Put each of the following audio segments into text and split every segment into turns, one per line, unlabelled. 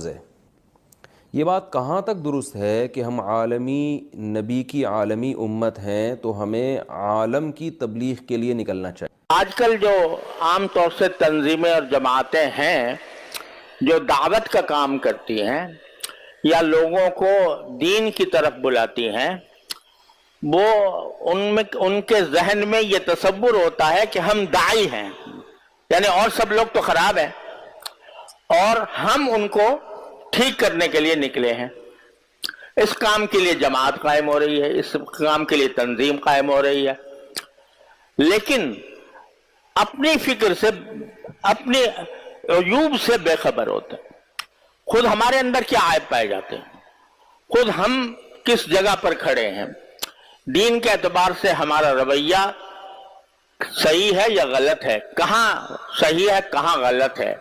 فرض ہے۔ یہ بات کہاں تک درست ہے کہ ہم عالمی نبی کی عالمی امت ہیں تو ہمیں عالم کی تبلیغ کے لیے نکلنا چاہیے؟
آج کل جو عام طور سے تنظیمیں اور جماعتیں ہیں جو دعوت کا کام کرتی ہیں یا لوگوں کو دین کی طرف بلاتی ہیں، وہ ان کے ذہن میں یہ تصور ہوتا ہے کہ ہم داعی ہیں، یعنی اور سب لوگ تو خراب ہیں اور ہم ان کو ٹھیک کرنے کے لیے نکلے ہیں۔ اس کام کے لیے جماعت قائم ہو رہی ہے، اس کام کے لیے تنظیم قائم ہو رہی ہے، لیکن اپنی فکر سے، اپنی عیوب سے بے خبر ہوتے ہیں۔ خود ہمارے اندر کیا عیب پائے جاتے ہیں، خود ہم کس جگہ پر کھڑے ہیں، دین کے اعتبار سے ہمارا رویہ صحیح ہے یا غلط ہے، کہاں صحیح ہے کہاں غلط ہے،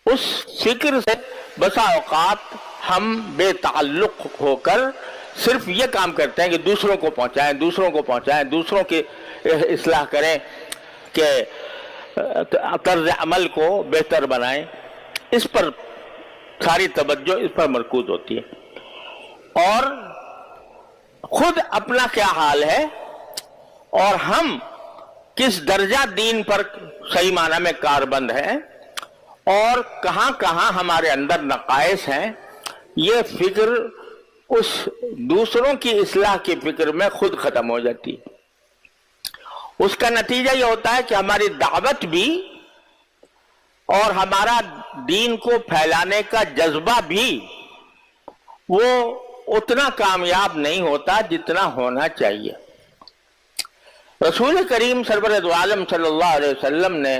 اس فکر سے بسا اوقات ہم بے تعلق ہو کر صرف یہ کام کرتے ہیں کہ دوسروں کو پہنچائیں، دوسروں کو پہنچائیں، دوسروں کی اصلاح کریں، کہ طرز عمل کو بہتر بنائیں۔ اس پر ساری توجہ اس پر مرکوز ہوتی ہے، اور خود اپنا کیا حال ہے اور ہم کس درجہ دین پر صحیح معنی میں کاربند ہیں اور کہاں کہاں ہمارے اندر نقائص ہیں، یہ فکر اس دوسروں کی اصلاح کی فکر میں خود ختم ہو جاتی ہے۔ اس کا نتیجہ یہ ہوتا ہے کہ ہماری دعوت بھی اور ہمارا دین کو پھیلانے کا جذبہ بھی وہ اتنا کامیاب نہیں ہوتا جتنا ہونا چاہیے۔ رسول کریم سرور دو عالم صلی اللہ علیہ وسلم نے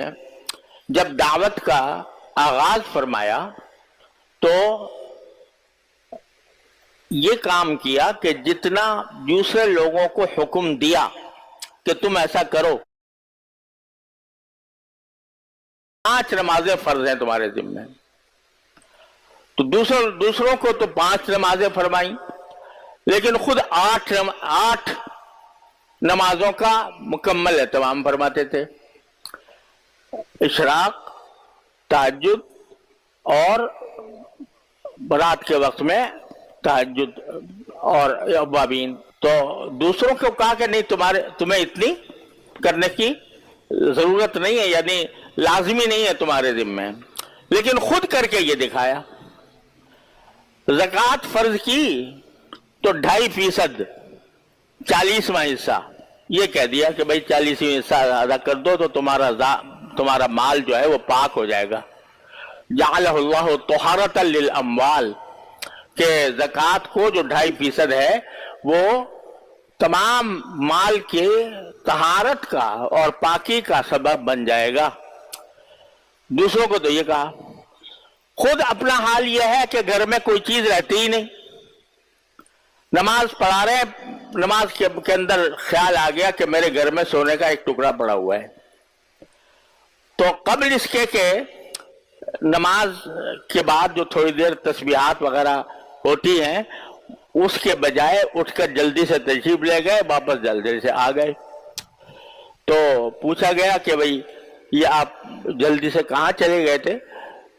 جب دعوت کا آغاز فرمایا تو یہ کام کیا کہ جتنا دوسرے لوگوں کو حکم دیا کہ تم ایسا کرو، 5 نمازیں فرض ہیں تمہارے ذمہ، تو دوسروں کو تو 5 نمازیں فرمائیں، لیکن خود 8 نمازوں کا مکمل اہتمام فرماتے تھے، اشراق، تہجد اور رات کے وقت میں تہجد اور اوابین۔ تو دوسروں کو کہا کہ نہیں، تمہیں اتنی کرنے کی ضرورت نہیں ہے، یعنی لازمی نہیں ہے تمہارے ذمہ، لیکن خود کر کے یہ دکھایا۔ زکوٰۃ فرض کی تو 2.5% 40واں حصہ یہ کہہ دیا کہ بھائی 40واں حصہ ادا کر دو تو تمہارا مال جو ہے وہ پاک ہو جائے گا۔ جعلہ اللہ طہارۃ للاموال، کہ زکوٰۃ کو جو 2.5% ہے وہ تمام مال کے طہارت کا اور پاکی کا سبب بن جائے گا۔ دوسروں کو تو یہ کہا، خود اپنا حال یہ ہے کہ گھر میں کوئی چیز رہتی ہی نہیں، نماز پڑھا رہے ہیں، نماز کے اندر خیال آ گیا کہ میرے گھر میں سونے کا ایک ٹکڑا پڑا ہوا ہے، تو قبل اس کے کہ نماز کے بعد جو تھوڑی دیر تسبیحات وغیرہ ہوتی ہیں، اس کے بجائے اٹھ کر جلدی سے تشریف لے گئے، واپس جلدی سے آ گئے۔ تو پوچھا گیا کہ بھئی یہ آپ جلدی سے کہاں چلے گئے تھے؟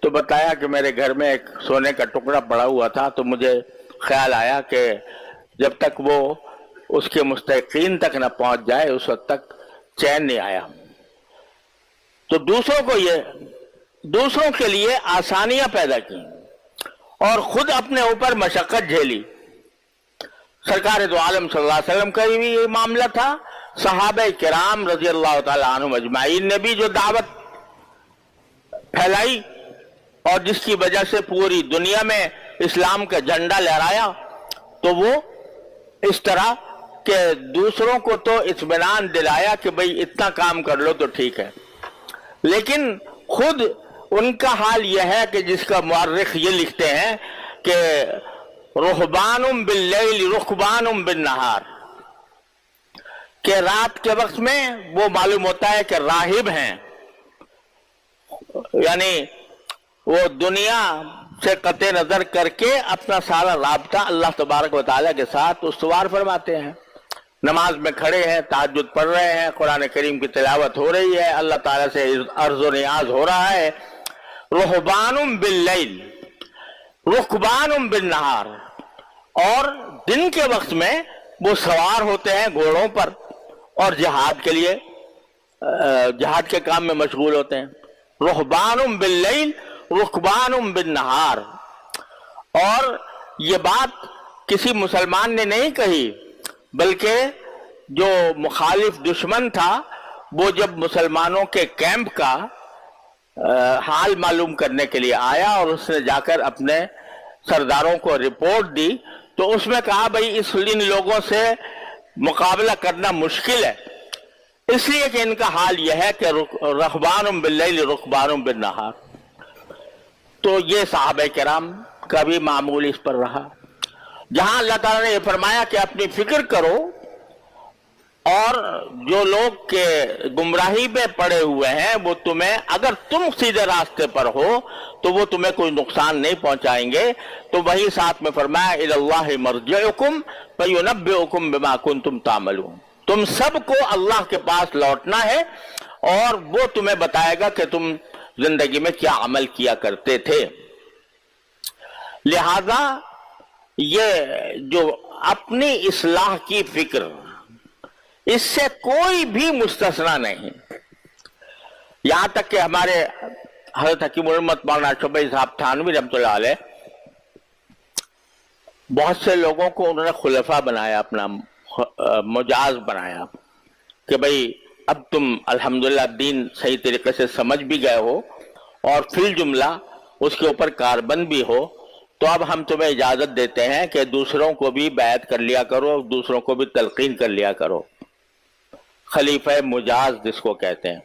تو بتایا کہ میرے گھر میں ایک سونے کا ٹکڑا پڑا ہوا تھا، تو مجھے خیال آیا کہ جب تک وہ اس کے مستحقین تک نہ پہنچ جائے اس وقت تک چین نہیں آیا۔ تو دوسروں کے لیے آسانیاں پیدا کی اور خود اپنے اوپر مشقت جھیلی۔ سرکار دو عالم صلی اللہ علیہ وسلم کا بھی یہ معاملہ تھا، صحابہ کرام رضی اللہ تعالی عنہم اجمعین نے بھی جو دعوت پھیلائی اور جس کی وجہ سے پوری دنیا میں اسلام کا جھنڈا لہرایا، تو وہ اس طرح کہ دوسروں کو تو اطمینان دلایا کہ بھئی اتنا کام کر لو تو ٹھیک ہے، لیکن خود ان کا حال یہ ہے کہ جس کا مورخ یہ لکھتے ہیں کہ رہبان باللیل رکبان بالنہار، کہ رات کے وقت میں وہ معلوم ہوتا ہے کہ راہب ہیں، یعنی وہ دنیا سے قطع نظر کر کے اپنا سارا رابطہ اللہ تبارک و تعالیٰ کے ساتھ استوار فرماتے ہیں، نماز میں کھڑے ہیں، تہجد پڑھ رہے ہیں، قرآن کریم کی تلاوت ہو رہی ہے، اللہ تعالیٰ سے عرض و نیاز ہو رہا ہے۔ رہبان باللیل، رکبان بالنہار، اور دن کے وقت میں وہ سوار ہوتے ہیں گھوڑوں پر اور جہاد کے لیے جہاد کے کام میں مشغول ہوتے ہیں. رہبان باللیل رکبان بالنہار. اور یہ بات کسی مسلمان نے نہیں کہی، بلکہ جو مخالف دشمن تھا وہ جب مسلمانوں کے کیمپ کا حال معلوم کرنے کے لیے آیا اور اس نے جا کر اپنے سرداروں کو رپورٹ دی، تو اس میں کہا بھئی ان لوگوں سے مقابلہ کرنا مشکل ہے، اس لیے کہ ان کا حال یہ ہے کہ رہبان باللیل رکبان بالنہار. تو یہ صحابہ کرام کا بھی معمول اس پر رہا. جہاں اللہ تعالیٰ نے یہ فرمایا کہ اپنی فکر کرو، اور جو لوگ کے گمراہی میں پڑے ہوئے ہیں وہ تمہیں، اگر تم سیدھے راستے پر ہو تو وہ تمہیں کوئی نقصان نہیں پہنچائیں گے. تو وہی ساتھ میں فرمایا الی اللہ مرجعکم فینبئکم بما کنتم تعملون. تم سب کو اللہ کے پاس لوٹنا ہے اور وہ تمہیں بتائے گا کہ تم زندگی میں کیا عمل کیا کرتے تھے. لہذا یہ جو اپنی اصلاح کی فکر، اس سے کوئی بھی مستثنا نہیں. یہاں تک کہ ہمارے حضرت حکیم الامت مولانا شبیہ صاحب تھانوی رحمۃ اللہ علیہ، بہت سے لوگوں کو انہوں نے خلفاء بنایا، اپنا مجاز بنایا کہ بھئی اب تم الحمدللہ دین صحیح طریقے سے سمجھ بھی گئے ہو اور فی الجملہ اس کے اوپر کاربند بھی ہو، تو اب ہم تمہیں اجازت دیتے ہیں کہ دوسروں کو بھی بیعت کر لیا کرو، دوسروں کو بھی تلقین کر لیا کرو. خلیفہ مجاز جس کو کہتے ہیں.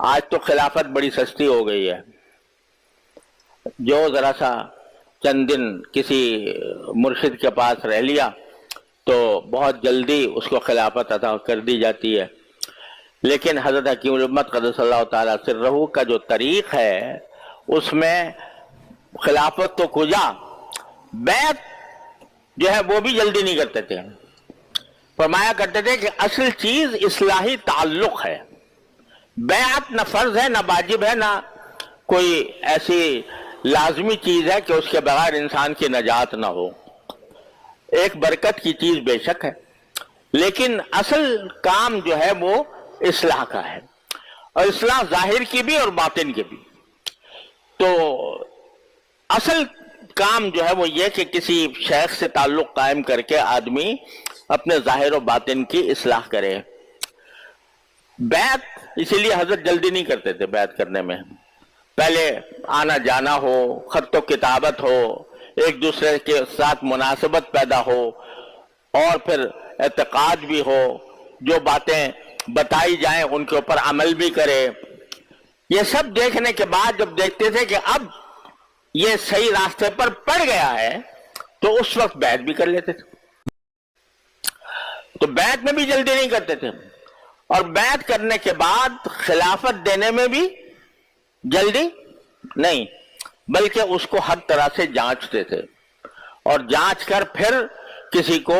آج تو خلافت بڑی سستی ہو گئی ہے، جو ذرا سا چند دن کسی مرشد کے پاس رہ لیا تو بہت جلدی اس کو خلافت عطا کر دی جاتی ہے. لیکن حضرت حکیم الامت قدس اللہ تعالیٰ سرہ کا جو طریق ہے، اس میں خلافت تو کجا، بیعت جو ہے وہ بھی جلدی نہیں کرتے تھے. فرمایا کرتے تھے کہ اصل چیز اصلاحی تعلق ہے. بیعت نہ فرض ہے، نہ واجب ہے، نہ کوئی ایسی لازمی چیز ہے کہ اس کے بغیر انسان کی نجات نہ ہو. ایک برکت کی چیز بے شک ہے، لیکن اصل کام جو ہے وہ اصلاح کا ہے، اور اصلاح ظاہر کی بھی اور باطن کی بھی. تو اصل کام جو ہے وہ یہ کہ کسی شیخ سے تعلق قائم کر کے آدمی اپنے ظاہر و باطن کی اصلاح کرے. بیعت اسی لیے حضرت جلدی نہیں کرتے تھے بیعت کرنے میں. پہلے آنا جانا ہو، خط و کتابت ہو، ایک دوسرے کے ساتھ مناسبت پیدا ہو، اور پھر اعتقاد بھی ہو، جو باتیں بتائی جائیں ان کے اوپر عمل بھی کرے. یہ سب دیکھنے کے بعد جب دیکھتے تھے کہ اب یہ صحیح راستے پر پڑ گیا ہے تو اس وقت بیعت بھی کر لیتے تھے. تو بیعت میں بھی جلدی نہیں کرتے تھے، اور بیعت کرنے کے بعد خلافت دینے میں بھی جلدی نہیں، بلکہ اس کو ہر طرح سے جانچتے تھے، اور جانچ کر پھر کسی کو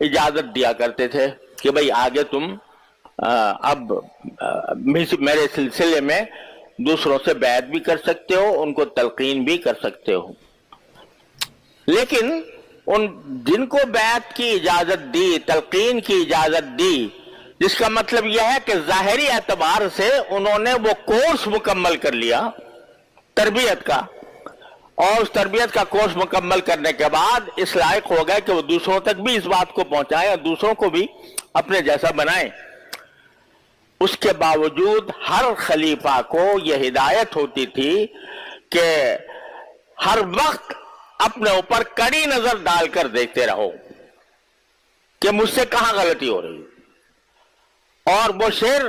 اجازت دیا کرتے تھے کہ بھئی آگے تم اب میرے سلسلے میں دوسروں سے بیعت بھی کر سکتے ہو، ان کو تلقین بھی کر سکتے ہو. لیکن ان جن کو بیعت کی اجازت دی، تلقین کی اجازت دی، جس کا مطلب یہ ہے کہ ظاہری اعتبار سے انہوں نے وہ کورس مکمل کر لیا تربیت کا، اور اس تربیت کا کورس مکمل کرنے کے بعد اس لائق ہو گئے کہ وہ دوسروں تک بھی اس بات کو پہنچائیں اور دوسروں کو بھی اپنے جیسا بنائیں. اس کے باوجود ہر خلیفہ کو یہ ہدایت ہوتی تھی کہ ہر وقت اپنے اوپر کڑی نظر ڈال کر دیکھتے رہو کہ مجھ سے کہاں غلطی ہو رہی. اور وہ شعر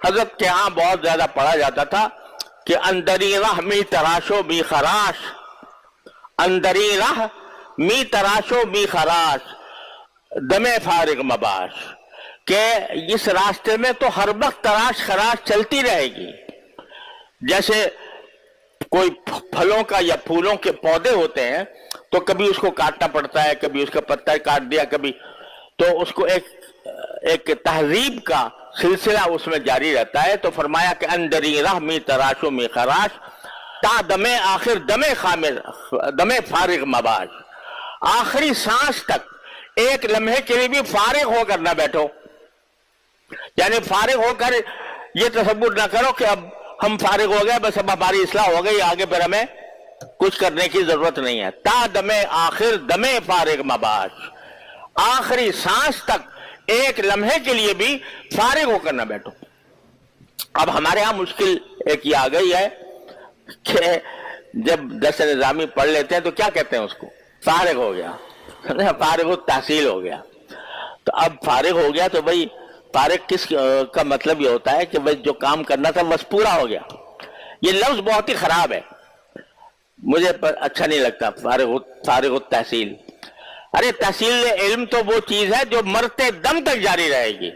حضرت کے ہاں بہت زیادہ پڑھا جاتا تھا کہ اندری راہ می تراشو می خراش، اندری راہ می تراشو می خراش، دم فارغ مباش، کہ اس راستے میں تو ہر وقت تراش خراش چلتی رہے گی. جیسے کوئی پھلوں کا یا پھولوں کے پودے ہوتے ہیں تو کبھی اس کو کاٹنا پڑتا ہے، کبھی اس کا پتا کاٹ دیا، کبھی تو اس کو ایک تہذیب کا سلسلہ اس میں جاری رہتا ہے. تو فرمایا کہ اندری راہ می تراشو می خراش، تا دم آخر دم فارغ مباش، آخری سانس تک ایک لمحے کے لیے بھی فارغ ہو کر نہ بیٹھو. یعنی فارغ ہو کر یہ تصور نہ کرو کہ اب ہم فارغ ہو گئے، بس اب ہماری اصلاح ہو گئی، آگے پھر ہمیں کچھ کرنے کی ضرورت نہیں ہے. تا دم آخر دم فارغ مباش، آخری سانس تک ایک لمحے کے لیے بھی فارغ ہو کر نہ بیٹھو. اب ہمارے ہاں مشکل ایک یہ آ گئی ہے کہ جب درس نظامی پڑھ لیتے ہیں تو کیا کہتے ہیں اس کو؟ فارغ ہو گیا، فارغ التحصیل ہو گیا. تو اب فارغ ہو گیا تو بھائی فارغ کس کا مطلب یہ ہوتا ہے کہ بھائی جو کام کرنا تھا بس پورا ہو گیا. یہ لفظ بہت ہی خراب ہے، مجھے اچھا نہیں لگتا فارغ التحصیل. ارے تحصیل علم تو وہ چیز ہے جو مرتے دم تک جاری رہے گی،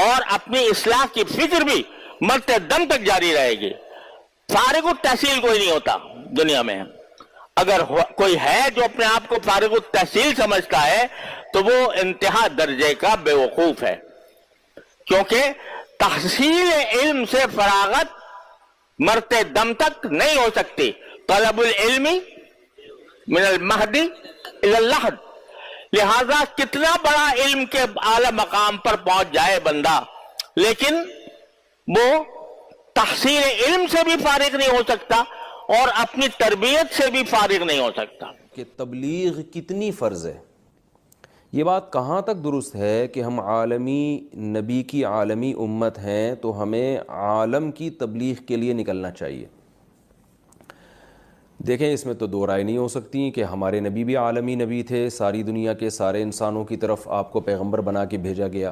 اور اپنی اصلاح کی فکر بھی مرتے دم تک جاری رہے گی. فارغ التحصیل کوئی نہیں ہوتا دنیا میں. اگر کوئی ہے جو اپنے آپ کو فارغ التحصیل سمجھتا ہے تو وہ انتہا درجے کا بے وقوف ہے، کیونکہ تحصیل علم سے فراغت مرتے دم تک نہیں ہو سکتی. طلب العلم من المہدی الی اللحد. لہذا کتنا بڑا علم کے اعلی مقام پر پہنچ جائے بندہ، لیکن وہ تحصیل علم سے بھی فارغ نہیں ہو سکتا اور اپنی تربیت سے بھی فارغ نہیں ہو سکتا.
کہ تبلیغ کتنی فرض ہے. یہ بات کہاں تک درست ہے کہ ہم عالمی نبی کی عالمی امت ہیں تو ہمیں عالم کی تبلیغ کے لیے نکلنا چاہیے. دیکھیں اس میں تو دو رائے نہیں ہو سکتی کہ ہمارے نبی بھی عالمی نبی تھے، ساری دنیا کے سارے انسانوں کی طرف آپ کو پیغمبر بنا کے بھیجا گیا،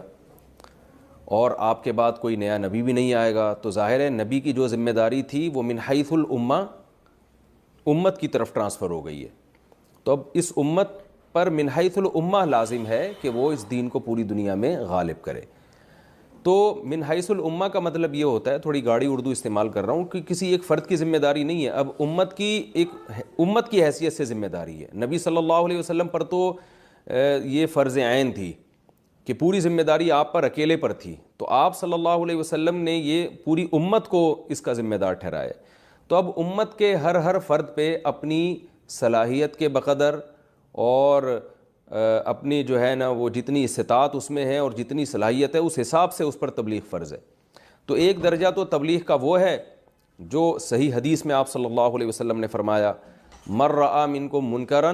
اور آپ کے بعد کوئی نیا نبی بھی نہیں آئے گا. تو ظاہر ہے نبی کی جو ذمہ داری تھی وہ من حیث الامہ امت کی طرف ٹرانسفر ہو گئی ہے. تو اب اس امت پر من حیث الامہ لازم ہے کہ وہ اس دین کو پوری دنیا میں غالب کرے. تو من حیث الامہ کا مطلب یہ ہوتا ہے، تھوڑی گاڑی اردو استعمال کر رہا ہوں، کہ کسی ایک فرد کی ذمہ داری نہیں ہے، اب امت کی حیثیت سے ذمہ داری ہے. نبی صلی اللہ علیہ وسلم پر تو یہ فرض عین تھی کہ پوری ذمہ داری آپ پر اکیلے پر تھی، تو آپ صلی اللہ علیہ وسلم نے یہ پوری امت کو اس کا ذمہ دار ٹھہرایا. تو اب امت کے ہر فرد پہ اپنی صلاحیت کے بقدر اور اپنی جو ہے نا وہ جتنی استطاعت اس میں ہے اور جتنی صلاحیت ہے اس حساب سے اس پر تبلیغ فرض ہے. تو ایک درجہ تو تبلیغ کا وہ ہے جو صحیح حدیث میں آپ صلی اللہ علیہ وسلم نے فرمایا، من رأى منکم منکرا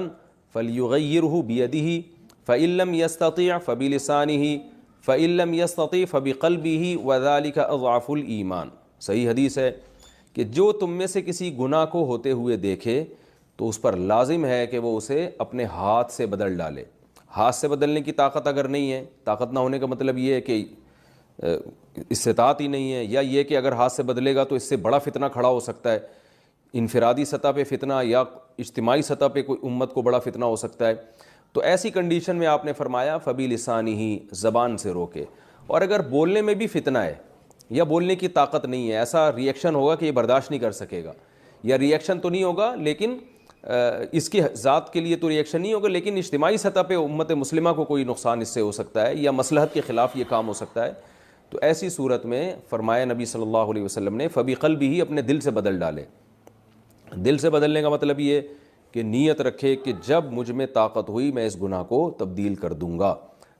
فلیغیرہ بیدہ فإن لم یستطع فبلسانہ فإن لم یستطع فبقلبہ وذلک اضعف الایمان. صحیح حدیث ہے کہ جو تم میں سے کسی گناہ کو ہوتے ہوئے دیکھے تو اس پر لازم ہے کہ وہ اسے اپنے ہاتھ سے بدل ڈالے. ہاتھ سے بدلنے کی طاقت اگر نہیں ہے، طاقت نہ ہونے کا مطلب یہ ہے کہ استطاعت ہی نہیں ہے، یا یہ کہ اگر ہاتھ سے بدلے گا تو اس سے بڑا فتنہ کھڑا ہو سکتا ہے، انفرادی سطح پہ فتنہ یا اجتماعی سطح پہ کوئی امت کو بڑا فتنہ ہو سکتا ہے. تو ایسی کنڈیشن میں آپ نے فرمایا فبلسانہ، زبان سے روکے. اور اگر بولنے میں بھی فتنہ ہے یا بولنے کی طاقت نہیں ہے، ایسا ری ایکشن ہوگا کہ یہ برداشت نہیں کر سکے گا، یا ری ایکشن تو نہیں ہوگا لیکن اس کی ذات کے لیے تو ری ایکشن نہیں ہوگا، لیکن اجتماعی سطح پہ امت مسلمہ کو کوئی نقصان اس سے ہو سکتا ہے یا مصلحت کے خلاف یہ کام ہو سکتا ہے، تو ایسی صورت میں فرمایا نبی صلی اللہ علیہ وسلم نے فبقلبہ، اپنے دل سے بدل ڈالے. دل سے بدلنے کا مطلب یہ کہ نیت رکھے کہ جب مجھ میں طاقت ہوئی میں اس گناہ کو تبدیل کر دوں گا.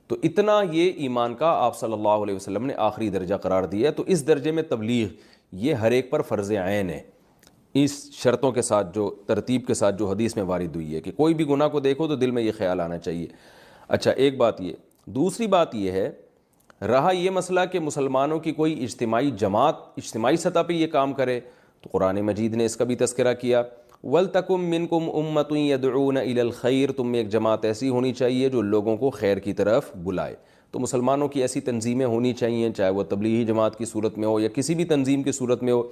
تو اتنا یہ ایمان کا آپ صلی اللہ علیہ وسلم نے آخری درجہ قرار دیا ہے. تو اس درجے میں تبلیغ یہ ہر ایک پر فرض عین ہے، اس شرطوں کے ساتھ، جو ترتیب کے ساتھ جو حدیث میں وارد ہوئی ہے کہ کوئی بھی گناہ کو دیکھو تو دل میں یہ خیال آنا چاہیے. اچھا، ایک بات یہ. دوسری بات یہ ہے، رہا یہ مسئلہ کہ مسلمانوں کی کوئی اجتماعی جماعت اجتماعی سطح پہ یہ کام کرے، تو قرآن مجید نے اس کا بھی تذکرہ کیا، وَلْتَكُمْ مِنْكُمْ أُمَّةٌ يَدْعُونَ إِلَى الْخَيْرِ، تم میں ایک جماعت ایسی ہونی چاہیے جو لوگوں کو خیر کی طرف بلائے. تو مسلمانوں کی ایسی تنظیمیں ہونی چاہیے، چاہے وہ تبلیغی جماعت کی صورت میں ہو یا کسی بھی تنظیم کی صورت میں ہو،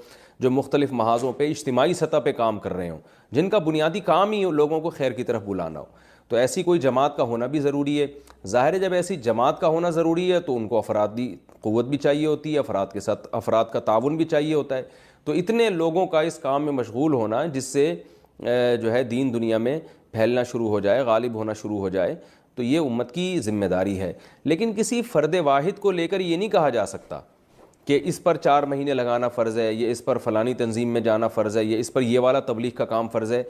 جو مختلف محاذوں پہ اجتماعی سطح پہ کام کر رہے ہوں، جن کا بنیادی کام ہی لوگوں کو خیر کی طرف بلانا ہو. تو ایسی کوئی جماعت کا ہونا بھی ضروری ہے. ظاہر ہے جب ایسی جماعت کا ہونا ضروری ہے تو ان کو افرادی قوت بھی چاہیے ہوتی ہے، افراد کے ساتھ افراد کا تعاون بھی چاہیے ہوتا ہے. تو اتنے لوگوں کا اس کام میں مشغول ہونا جس سے جو ہے دین دنیا میں پھیلنا شروع ہو جائے، غالب ہونا شروع ہو جائے، تو یہ امت کی ذمہ داری ہے. لیکن کسی فرد واحد کو لے کر یہ نہیں کہا جا سکتا کہ اس پر 4 مہینے لگانا فرض ہے، یہ اس پر فلانی تنظیم میں جانا فرض ہے، یہ اس پر یہ والا تبلیغ کا کام فرض ہے.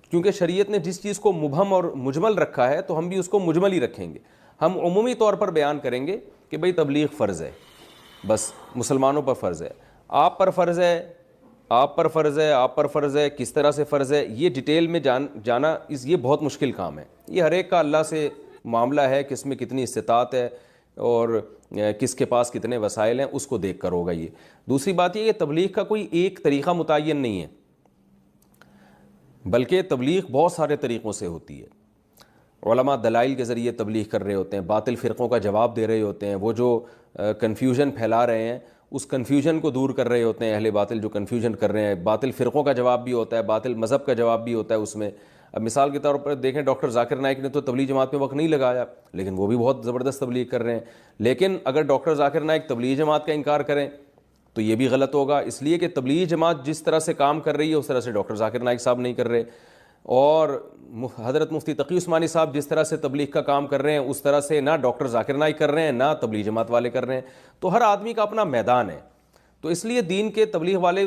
کیونکہ شریعت نے جس چیز کو مبہم اور مجمل رکھا ہے تو ہم بھی اس کو مجمل ہی رکھیں گے. ہم عمومی طور پر بیان کریں گے کہ بھئی تبلیغ فرض ہے، بس مسلمانوں پر فرض ہے، آپ پر فرض ہے، آپ پر فرض ہے، آپ پر فرض ہے، کس طرح سے فرض ہے، یہ ڈیٹیل میں جانا یہ بہت مشکل کام ہے. یہ ہر ایک کا اللہ سے معاملہ ہے، کس میں کتنی استطاعت ہے اور کس کے پاس کتنے وسائل ہیں، اس کو دیکھ کر ہوگا. یہ دوسری بات یہ کہ تبلیغ کا کوئی ایک طریقہ متعین نہیں ہے، بلکہ تبلیغ بہت سارے طریقوں سے ہوتی ہے. علماء دلائل کے ذریعے تبلیغ کر رہے ہوتے ہیں، باطل فرقوں کا جواب دے رہے ہوتے ہیں، وہ جو کنفیوژن پھیلا رہے ہیں اس کنفیوژن کو دور کر رہے ہوتے ہیں. اہل باطل جو کنفیوژن کر رہے ہیں، باطل فرقوں کا جواب بھی ہوتا ہے، باطل مذہب کا جواب بھی ہوتا ہے اس میں. اب مثال کے طور پر دیکھیں، ڈاکٹر ذاکر نائک نے تو تبلیغ جماعت میں وقت نہیں لگایا، لیکن وہ بھی بہت زبردست تبلیغ کر رہے ہیں. لیکن اگر ڈاکٹر ذاکر نائک تبلیغ جماعت کا انکار کریں تو یہ بھی غلط ہوگا، اس لیے کہ تبلیغ جماعت جس طرح سے کام کر رہی ہے اس طرح سے ڈاکٹر ذاکر نائک صاحب نہیں کر رہے، اور حضرت مفتی تقی عثمانی صاحب جس طرح سے تبلیغ کا کام کر رہے ہیں اس طرح سے نہ ڈاکٹر ذاکر نائک کر رہے ہیں، نہ تبلیغ جماعت والے کر رہے ہیں. تو ہر آدمی کا اپنا میدان ہے. تو اس لیے دین کے تبلیغ والے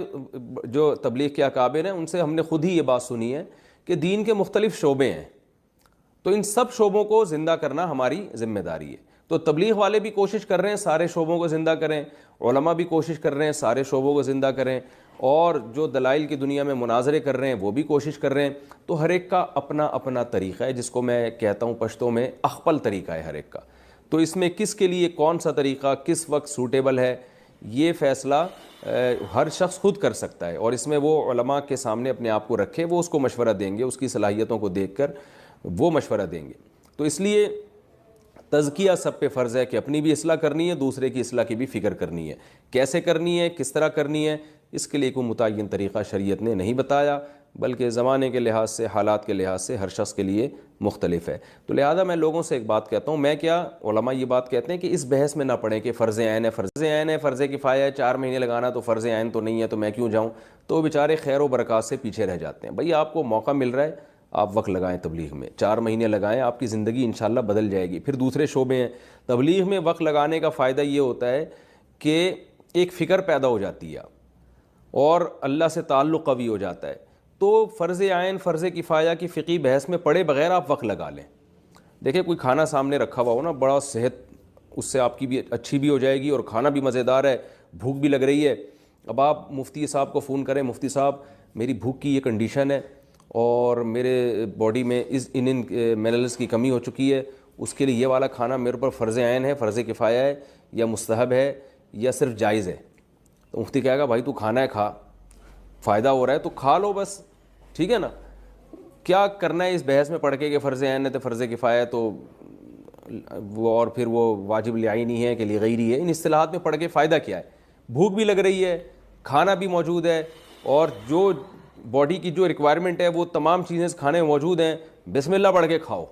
جو تبلیغ کے اکابر ہیں ان سے ہم نے خود ہی یہ بات سنی ہے کہ دین کے مختلف شعبے ہیں، تو ان سب شعبوں کو زندہ کرنا ہماری ذمہ داری ہے. تو تبلیغ والے بھی کوشش کر رہے ہیں سارے شعبوں کو زندہ کریں، علماء بھی کوشش کر رہے ہیں سارے شعبوں کو زندہ کریں، اور جو دلائل کی دنیا میں مناظرے کر رہے ہیں وہ بھی کوشش کر رہے ہیں. تو ہر ایک کا اپنا اپنا طریقہ ہے، جس کو میں کہتا ہوں پشتوں میں اخپل طریقہ ہے ہر ایک کا. تو اس میں کس کے لیے کون سا طریقہ کس وقت سوٹیبل ہے، یہ فیصلہ ہر شخص خود کر سکتا ہے. اور اس میں وہ علماء کے سامنے اپنے آپ کو رکھے، وہ اس کو مشورہ دیں گے، اس کی صلاحیتوں کو دیکھ کر وہ مشورہ دیں گے. تو اس لیے تزکیہ سب پہ فرض ہے کہ اپنی بھی اصلاح کرنی ہے، دوسرے کی اصلاح کی بھی فکر کرنی ہے. کیسے کرنی ہے، کس طرح کرنی ہے، اس کے لیے کوئی متعین طریقہ شریعت نے نہیں بتایا، بلکہ زمانے کے لحاظ سے، حالات کے لحاظ سے ہر شخص کے لیے مختلف ہے. تو لہذا میں لوگوں سے ایک بات کہتا ہوں، میں کیا علماء یہ بات کہتے ہیں کہ اس بحث میں نہ پڑیں کہ فرض عین ہے، فرض عین ہے، فرض کفایہ ہے، 4 مہینے لگانا تو فرض عین تو نہیں ہے تو میں کیوں جاؤں. تو بیچارے خیر و برکات سے پیچھے رہ جاتے ہیں. بھئی آپ کو موقع مل رہا ہے، آپ وقت لگائیں تبلیغ میں، 4 مہینے لگائیں، آپ کی زندگی انشاءاللہ بدل جائے گی. پھر دوسرے شعبے ہیں. تبلیغ میں وقت لگانے کا فائدہ یہ ہوتا ہے کہ ایک فکر پیدا ہو جاتی ہے اور اللہ سے تعلق قوی ہو جاتا ہے. تو فرض عین فرض کفایہ کی فقہی بحث میں پڑے بغیر آپ وقت لگا لیں. دیکھیں کوئی کھانا سامنے رکھا ہوا ہو نا، بڑا صحت اس سے آپ کی بھی اچھی بھی ہو جائے گی اور کھانا بھی مزیدار ہے، بھوک بھی لگ رہی ہے. اب آپ مفتی صاحب کو فون کریں، مفتی صاحب میری بھوک کی یہ کنڈیشن ہے اور میرے باڈی میں ان منرلز کی کمی ہو چکی ہے، اس کے لیے یہ والا کھانا میرے پر فرض عین ہے، فرض کفایہ ہے، یا مستحب ہے، یا صرف جائز ہے. تو مفتی کہے گا بھائی تو کھانا ہے، کھا، فائدہ ہو رہا ہے تو کھا لو بس، ٹھیک ہے نا. کیا کرنا ہے اس بحث میں پڑھ کے کہ فرض عین ہے تو فرض کفایہ تو وہ، اور پھر وہ واجب لعینی ہے کہ لغیری ہے. ان اصطلاحات میں پڑھ کے فائدہ کیا ہے؟ بھوک بھی لگ رہی ہے، کھانا بھی موجود ہے، اور جو باڈی کی جو ریکوائرمنٹ ہے وہ تمام چیزیں کھانے میں موجود ہیں، بسم اللہ پڑھ کے کھاؤ،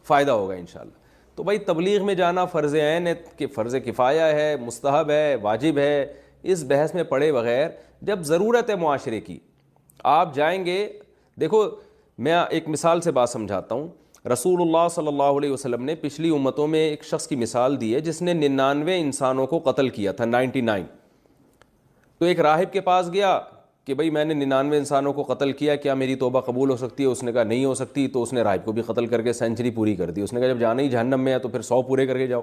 فائدہ ہوگا انشاءاللہ. تو بھائی تبلیغ میں جانا فرض عین ہے کہ فرض کفایہ ہے، مستحب ہے، واجب ہے، اس بحث میں پڑے بغیر جب ضرورت ہے معاشرے کی آپ جائیں گے. دیکھو میں ایک مثال سے بات سمجھاتا ہوں. رسول اللہ صلی اللہ علیہ وسلم نے پچھلی امتوں میں ایک شخص کی مثال دی ہے جس نے 99 انسانوں کو قتل کیا تھا، 99. تو ایک راہب کے پاس گیا کہ بھئی میں نے 99 انسانوں کو قتل کیا، کیا میری توبہ قبول ہو سکتی ہے؟ اس نے کہا نہیں ہو سکتی. تو اس نے راہب کو بھی قتل کر کے سینچری پوری کر دی. اس نے کہا جب جانا ہی جہنم میں ہے تو پھر 100 پورے کر کے جاؤ.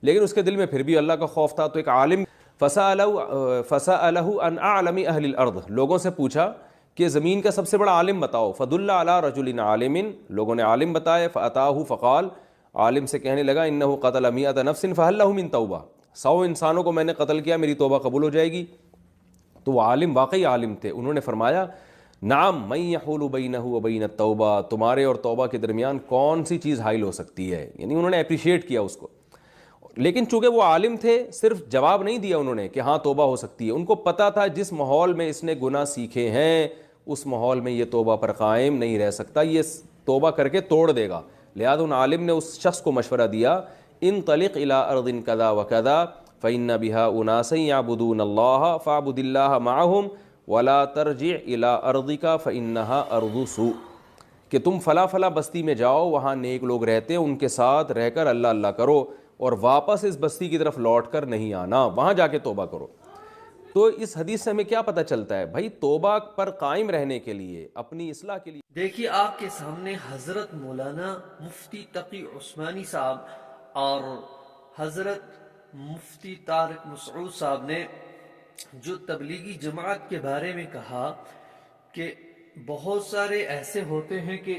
لیکن اس کے دل میں پھر بھی اللہ کا خوف تھا. تو ایک عالم فسألہ عن اعلم اہل الارض، لوگوں سے پوچھا کہ زمین کا سب سے بڑا عالم بتاؤ. فدل علی رجل عالم، لوگوں نے عالم بتایا. فاتاہ فقال، عالم سے کہنے لگا انہ قتل 100 نفس فہل لہ من توبہ، 100 انسانوں کو میں نے قتل کیا، میری توبہ قبول ہو جائے گی؟ تو وہ عالم واقعی عالم تھے. انہوں نے فرمایا نعم من یحول بینہ وبین التوبہ، تمہارے اور توبہ کے درمیان کون سی چیز حائل ہو سکتی ہے. یعنی انہوں نے اپریشیٹ کیا اس کو. لیکن چونکہ وہ عالم تھے صرف جواب نہیں دیا انہوں نے کہ ہاں توبہ ہو سکتی ہے. ان کو پتہ تھا جس ماحول میں اس نے گناہ سیکھے ہیں اس ماحول میں یہ توبہ پر قائم نہیں رہ سکتا، یہ توبہ کر کے توڑ دے گا. لہذا ان عالم نے اس شخص کو مشورہ دیا انطلق الی ارض کذا وکذا فإن بها اناسا یعبدون اللہ فاعبد اللہ معهم ولا ترجع الی ارضک فإنها ارض سوء، کہ تم فلاں فلاں بستی میں جاؤ، وہاں نیک لوگ رہتے ہیں، ان کے ساتھ رہ کر اللہ اللہ کرو، اور واپس اس بستی کی طرف لوٹ کر نہیں آنا، وہاں جا کے توبہ کرو۔ تو اس حدیث سے ہمیں کیا پتہ چلتا ہے؟ بھائی توبہ پر قائم رہنے کے لیے، اپنی اصلاح کے لیے۔
دیکھیے آپ کے سامنے حضرت مولانا مفتی تقی عثمانی صاحب اور حضرت مفتی طارق مسعود صاحب نے جو تبلیغی جماعت کے بارے میں کہا کہ بہت سارے ایسے ہوتے ہیں کہ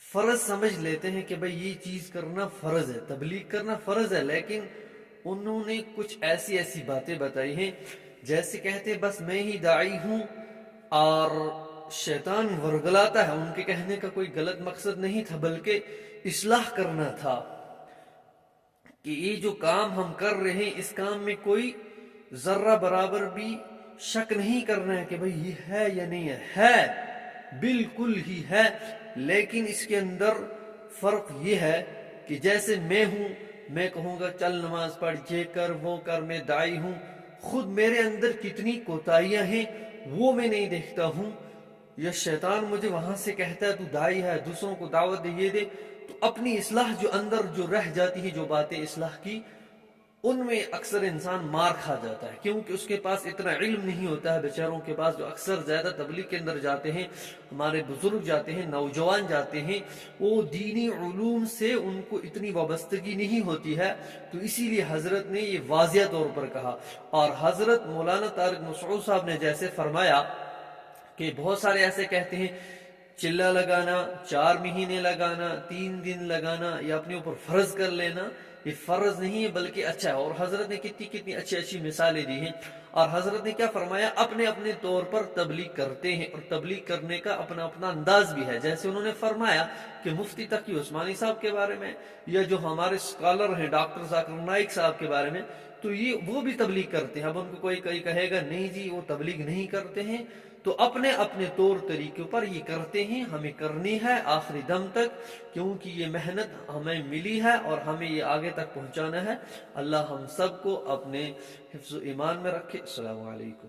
فرض سمجھ لیتے ہیں کہ بھئی یہ چیز کرنا فرض ہے، تبلیغ کرنا فرض ہے، لیکن انہوں نے کچھ ایسی باتیں بتائی ہیں جیسے کہتے بس میں ہی داعی ہوں اور شیطان ورگلاتا ہے۔ ان کے کہنے کا کوئی غلط مقصد نہیں تھا بلکہ اصلاح کرنا تھا کہ یہ جو کام ہم کر رہے ہیں اس کام میں کوئی ذرہ برابر بھی شک نہیں کرنا ہے کہ بھئی یہ ہے یا نہیں ہے بالکل ہی ہے، لیکن اس کے اندر فرق یہ ہے کہ جیسے میں ہوں، میں کہوں گا چل نماز پڑھ، یہ کر وہ کر، میں داعی ہوں، خود میرے اندر کتنی کوتاہیاں ہیں وہ میں نہیں دیکھتا ہوں، یا شیطان مجھے وہاں سے کہتا ہے تو داعی ہے، دوسروں کو دعوت دے، یہ دے، تو اپنی اصلاح جو اندر جو رہ جاتی ہے، جو باتیں اصلاح کی، ان میں اکثر انسان مار کھا جاتا ہے کیونکہ اس کے پاس اتنا علم نہیں ہوتا ہے بیچاروں کے پاس، جو اکثر زیادہ تبلیغ کے اندر جاتے ہیں، ہمارے بزرگ جاتے ہیں، نوجوان جاتے ہیں، وہ دینی علوم سے ان کو اتنی وابستگی نہیں ہوتی ہے، تو اسی لیے حضرت نے یہ واضح طور پر کہا۔ اور حضرت مولانا طارق مسعود صاحب نے جیسے فرمایا کہ بہت سارے ایسے کہتے ہیں چلہ لگانا، 4 مہینے لگانا، 3 دن لگانا یا اپنے اوپر فرض کر لینا، یہ فرض نہیں ہے بلکہ اچھا ہے۔ اور حضرت نے کتنی اچھی مثالیں دی ہیں، اور حضرت نے کیا فرمایا، اپنے طور پر تبلیغ کرتے ہیں، اور تبلیغ کرنے کا اپنا انداز بھی ہے، جیسے انہوں نے فرمایا کہ مفتی تقی عثمانی صاحب کے بارے میں، یا جو ہمارے اسکالر ہیں ڈاکٹر ذاکر نائک صاحب کے بارے میں، تو یہ وہ بھی تبلیغ کرتے ہیں۔ اب ان کو کوئی کہے گا نہیں جی وہ تبلیغ نہیں کرتے ہیں، تو اپنے طور طریقوں پر یہ کرتے ہیں، ہمیں کرنی ہے آخری دم تک، کیونکہ یہ محنت ہمیں ملی ہے اور ہمیں یہ آگے تک پہنچانا ہے۔ اللہ ہم سب کو اپنے حفظ و ایمان میں رکھے۔ السلام علیکم۔